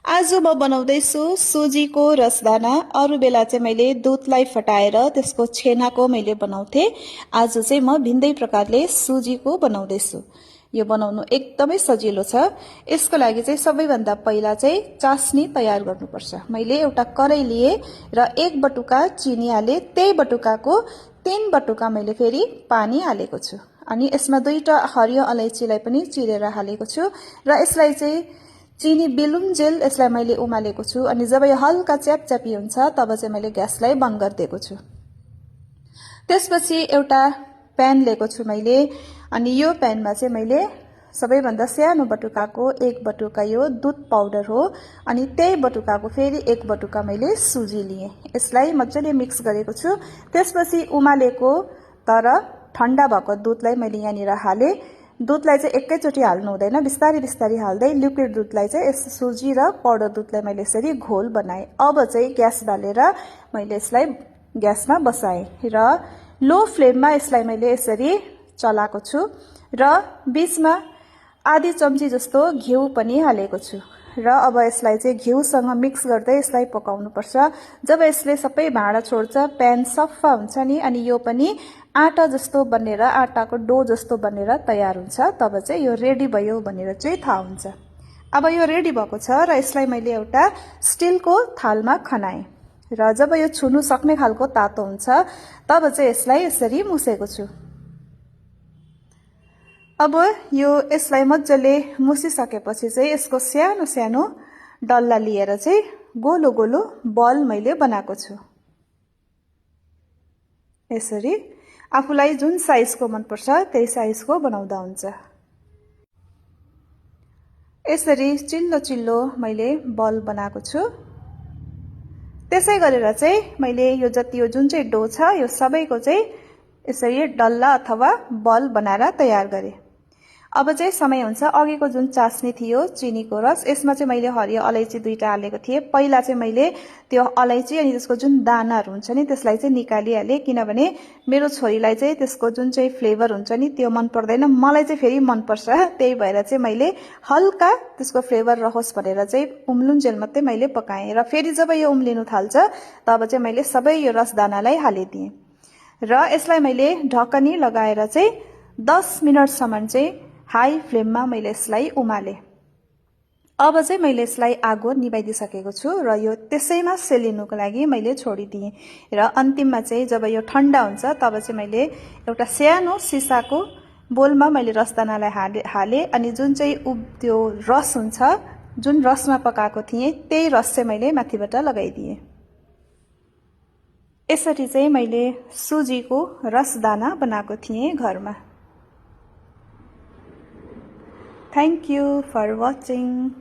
आज म बनाउँदैछु सुजीको रसदाना। अरू बेला चाहिँ मैले दुधलाई फटाएर त्यसको छेनाको मैले बनाउँथे। आज चाहिँ म भिन्दै प्रकारले सुजीको बनाउँदैछु। यो बनाउनु एकदमै सजिलो छ। यसको लागि चाहिँ सबैभन्दा पहिला चाहिँ चास्नी तयार गर्नुपर्छ। मैले एउटा कराई लिए र 1 बटुका चिनी हाले। त्यही बटुकाको 3 बटुका मैले फेरि पानी हालेको छु। अनि यसमा 2टा हरियो अलैँचीलाई पनि चिरेर हालेको छु र यसलाई चाहिँ चिनी बिलुन्जेल यसलाई मैले उमालेको छु। अनि जब यो हल्का च्यापच्यापी हुन्छ तब चाहिँ मैले ग्यासलाई बन्द गरिदिएको छु। त्यसपछि एउटा प्यान लिएको छु मैले। अनि यो प्यानमा चाहिँ मैले सबैभन्दा सानो बटुकाको 1 बटुका यो दुध पाउडर हो। अनि त्यही बटुकाको फेरि 1 बटुका मैले सुजी लिए। यसलाई मजाले मिक्स गरेको छु। त्यसपछि उमालेको तर ठण्डा भएको दुधलाई मैले यहाँनिर हाले। दुधलाई चाहिँ एकैचोटी हाल्नु हुँदैन, बिस्तारै बिस्तारै हाल्दै लिक्विड दुधलाई चाहिँ यस सुजी र पाउडर दुधलाई मैले यसरी घोल बनाएँ। अब चाहिँ ग्यास बालेर मैले यसलाई ग्यासमा बसाएँ र लो फ्लेममा यसलाई मैले यसरी चलाएको छु र बीचमा आधी चम्ची जस्तो घिउ पनि हालेको छु र अब यसलाई चाहिँ घिउसँग मिक्स गर्दै यसलाई पकाउनु पर्छ। जब यसले सबै भाँडा छोड्छ, प्यान सफा हुन्छ नि, अनि यो पनि आटा जस्तो बनेर आटाको डो जस्तो बनेर तयार हुन्छ, तब चाहिँ यो रेडी भयो भनेर चाहिँ थाहा हुन्छ। अब यो रेडी भएको छ र यसलाई मैले एउटा स्टिलको थालमा खनाएँ र जब यो छुनु सक्ने खालको तातो हुन्छ तब चाहिँ यसलाई यसरी मुसेको छु। अब यो यसलाई मजाले मुसिसकेपछि चाहिँ यसको सानो सानो डल्ला लिएर चाहिँ गोलो गोलो बल मैले बनाएको छु। यसरी आफूलाई जुन साइजको मनपर्छ त्यही साइजको बनाउँदा हुन्छ। यसरी चिल्लो चिल्लो मैले बल बनाएको छु। त्यसै गरेर चाहिँ मैले यो जति यो जुन चाहिँ डो छ यो सबैको चाहिँ यसरी डल्ला अथवा बल बनाएर तयार गरेँ। अब चाहिँ समय हुन्छ अघिको जुन चास्नी थियो चिनीको रस, यसमा चाहिँ मैले हरियो अलैँची 2टा हालेको थिएँ। पहिला चाहिँ मैले त्यो अलैँची अनि त्यसको जुन दानाहरू हुन्छ नि त्यसलाई चाहिँ निकालिहालेँ, किनभने मेरो छोरीलाई चाहिँ त्यसको जुन चाहिँ फ्लेभर हुन्छ नि त्यो मन पर्दैन, मलाई चाहिँ फेरि मनपर्छ। त्यही भएर चाहिँ मैले हल्का त्यसको फ्लेभर रहोस् भनेर चाहिँ उम्लुन्जेल मात्रै मैले पकाएँ र फेरि जब यो उम्लिनु थाल्छ तब चाहिँ मैले सबै यो रसदानालाई हालिदिएँ र यसलाई मैले ढकनी लगाएर चाहिँ 10 मिनटसम्म चाहिँ हाई फ्लेममा मैले यसलाई उमालेँ। अब चाहिँ मैले यसलाई आगो निभाइदिसकेको छु र यो त्यसैमा सेलिनुको लागि मैले छोडिदिएँ र अन्तिममा चाहिँ जब यो ठन्डा हुन्छ तब चाहिँ मैले एउटा सानो सिसाको बोलमा मैले रसदानालाई हालेँ अनि जुन चाहिँ त्यो रस हुन्छ, जुन रसमा पकाएको थिएँ त्यही रस चाहिँ मैले माथिबाट लगाइदिएँ। यसरी चाहिँ मैले सुजीको रसदाना बनाएको थिएँ घरमा। Thank you for watching.